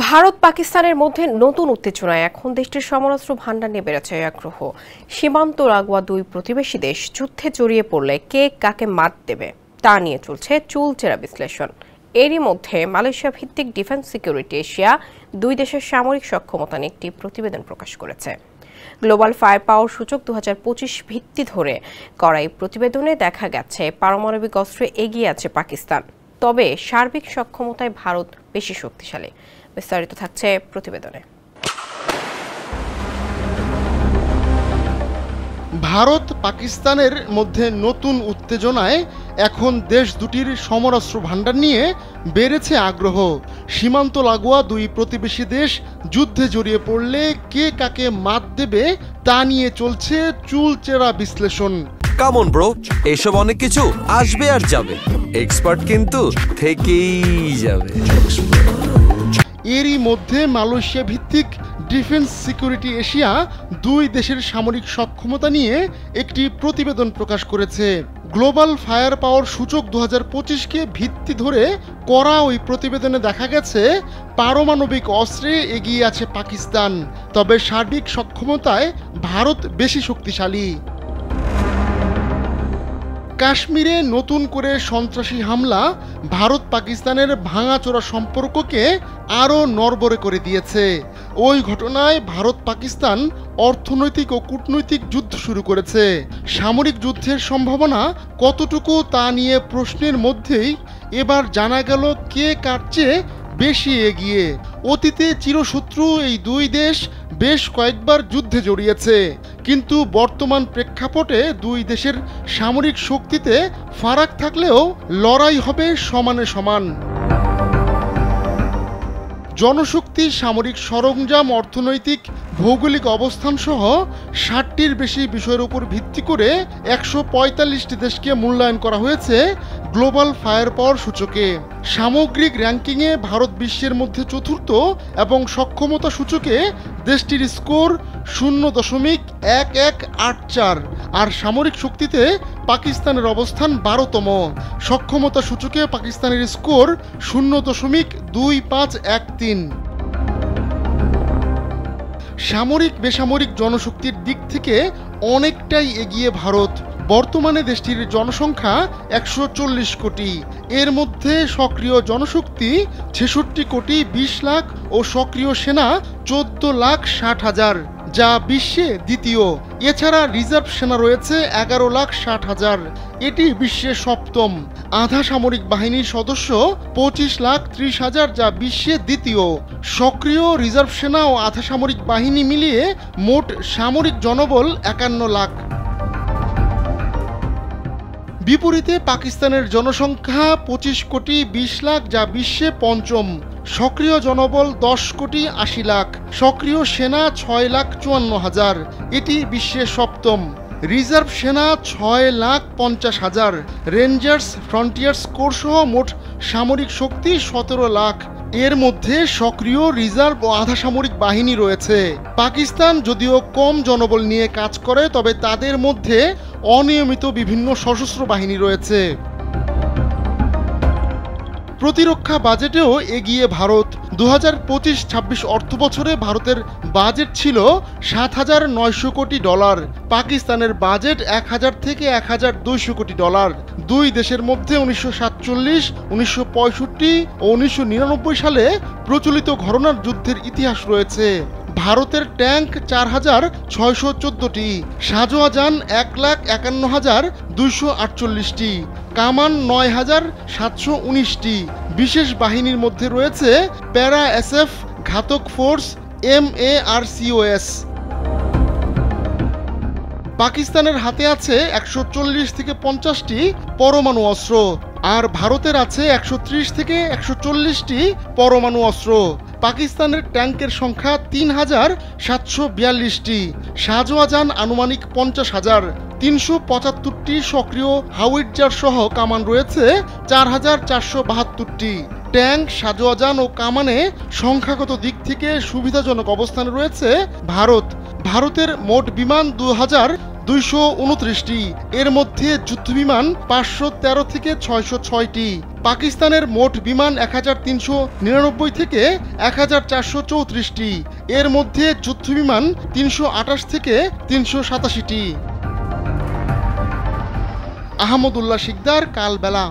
ভারত পাকিস্তানের মধ্যে নতুন উত্তেজনায় এখন দেশটির সমরাস্ত্র ভান্ডার নিয়ে বেড়েছে আগ্রহ। সীমান্ত লাগোয়া দুই প্রতিবেশী দেশ যুদ্ধে জড়িয়ে পড়লে কে কাকে মাত দেবে তা নিয়ে চলছে চুলচেরা বিশ্লেষণ। এরই মধ্যে মালয়েশিয়া ভিত্তিক ডিফেন্স সিকিউরিটি এশিয়া দুই দেশের সামরিক সক্ষমতা নিয়ে একটি প্রতিবেদন প্রকাশ করেছে। গ্লোবাল ফায়ার পাওয়ার সূচক 2025 ভিত্তি ধরে করা এই প্রতিবেদনে দেখা গেছে পারমাণবিক অস্ত্রে এগিয়ে আছে পাকিস্তান, তবে সার্বিক সক্ষমতায় ভারত বেশি শক্তিশালী। বিস্তারিত থাকছে প্রতিবেদনে। ভারত পাকিস্তানের মধ্যে নতুন উত্তেজনায় এখন দেশ দুটির সমরাস্ত্র ভান্ডার নিয়ে বেড়েছে আগ্রহ। সীমান্ত লাগোয়া দুই প্রতিবেশী দেশ যুদ্ধে জড়িয়ে পড়লে কে কাকে মাত দেবে তা নিয়ে চলছে চুলচেরা বিশ্লেষণ। কামন ব্রো, এসব অনেক কিছু আসবে আর যাবে, এক্সপার্ট কিন্তু থেকেই যাবে। এরই মধ্যে মালয়েশিয়া ভিত্তিক ডিফেন্স সিকিউরিটি এশিয়া দুই দেশের সামরিক সক্ষমতা নিয়ে একটি প্রতিবেদন প্রকাশ করেছে। গ্লোবাল ফায়ার পাওয়ার সূচক 2025-কে ভিত্তি ধরে করা ওই প্রতিবেদনে দেখা গেছে পারমাণবিক অস্ত্রে এগিয়ে আছে পাকিস্তান, তবে সার্বিক সক্ষমতায় ভারত বেশি শক্তিশালী। কাশ্মীরে নতুন করে সন্ত্রাসী হামলা ভারত পাকিস্তানের ভাঙাচোরা সম্পর্ককে আরও নড়বড়ে করে দিয়েছে। ওই ঘটনায় ভারত পাকিস্তান অর্থনৈতিক ও কূটনৈতিক যুদ্ধ শুরু করেছে। সামরিক যুদ্ধের সম্ভাবনা কতটুকু তা নিয়ে প্রশ্নের মধ্যেই এবার জানা গেল কে কার চেয়ে বেশি এগিয়ে। অতীতে চিরশত্রু এই দুই দেশ বেশ কয়েকবার যুদ্ধে জড়িয়েছে, কিন্তু বর্তমান প্রেক্ষাপটে দুই দেশের সামরিক শক্তিতে ফারাক থাকলেও লড়াই হবে সমানে সমান। জনশক্তি, সামরিক সরঞ্জাম, অর্থনৈতিক ভৌগোলিক অবস্থান সহ 60টির বেশি বিষয়ের উপর ভিত্তি করে 145টি দেশকে মূল্যায়ন করা হয়েছে গ্লোবাল ফায়ার পাওয়ার সূচকে। সামগ্রিক র্যাঙ্কিংয়ে ভারত বিশ্বের মধ্যে চতুর্থ এবং সক্ষমতা সূচকে দেশটির স্কোর 0.1184, আর সামরিক শক্তিতে পাকিস্তানের অবস্থান 12তম। সক্ষমতা সূচকে পাকিস্তানের স্কোর 0.2513। সামরিক বেসামরিক জনশক্তির দিক থেকে অনেকটাই এগিয়ে ভারত। বর্তমানে দেশটির জনসংখ্যা 140 কোটি, এর মধ্যে সক্রিয় জনশক্তি 66 কোটি 20 লাখ ও সক্রিয় সেনা 14,60,000, যা বিশ্বে দ্বিতীয়। এছাড়া রিজার্ভ সেনা রয়েছে 11,60,000, এটি বিশ্বে সপ্তম। আধা সামরিক বাহিনীর সদস্য 25,30,000, যা বিশ্বে দ্বিতীয়। সক্রিয়, রিজার্ভ সেনা ও আধা সামরিক বাহিনী মিলিয়ে মোট সামরিক জনবল 51 লাখ। বিপরীতে পাকিস্তানের জনসংখ্যা 25 কোটি 20 লাখ, যা বিশ্বে পঞ্চম। সক্রিয় জনবল 10 কোটি 80 লাখ, সক্রিয় সেনা 6,54,000, এটি বিশ্বে সপ্তম। রিজার্ভ সেনা 6,50,000, রেঞ্জার্স, ফ্রন্টিয়ার্স কোর সহ মোট সামরিক শক্তি 17 লাখ। এর মধ্যে সক্রিয়, রিজার্ভ ও আধা সামরিক বাহিনী রয়েছে। পাকিস্তান যদিও কম জনবল নিয়ে কাজ করে, তবে তাদের মধ্যে অনিয়মিত বিভিন্ন সশস্ত্র বাহিনী রয়েছে। প্রতিরক্ষা বাজেটেও এগিয়ে ভারত। 2025-26 অর্থবছরে ভারতের বাজেট ছিল $7,900 কোটি, পাকিস্তানের বাজেট 1,000 থেকে 1,200 কোটি। দুই দেশের মধ্যে 1947, 1965 ও 1999 সালে প্রচলিত ঘরানার যুদ্ধের ইতিহাস রয়েছে। ভারতের ট্যাঙ্ক 4,614টি, সাজোয়াজান 1,51,248টি, কামান 9,719টি। বিশেষ বাহিনীর মধ্যে রয়েছে প্যারা এসএফ, ঘাতক ফোর্স, MARCOS। পাকিস্তানের হাতে আছে 140 থেকে 50টি পরমাণু অস্ত্র, আর ভারতের আছে 130 থেকে 140টি পরমাণু অস্ত্র। পাকিস্তানের ট্যাঙ্কের সংখ্যা 3,742টি, সাজোয়াজান আনুমানিক 50,000, 375টি সক্রিয় হাউইটজার সহ কামান রয়েছে 4,472টি। ট্যাঙ্ক, সাজোয়াজান ও কামানে সংখ্যাগত দিক থেকে সুবিধাজনক অবস্থানে রয়েছে ভারত। ভারতের মোট বিমান 229টি। এর মধ্যে যুদ্ধবিমান 513 থেকে 606টি। পাকিস্তানের মোট বিমান 1399 থেকে 1434টি। এর মধ্যে যুদ্ধবিমান 328 থেকে 387টি। আহমদুল্লাহ শিকদার, কালবেলা।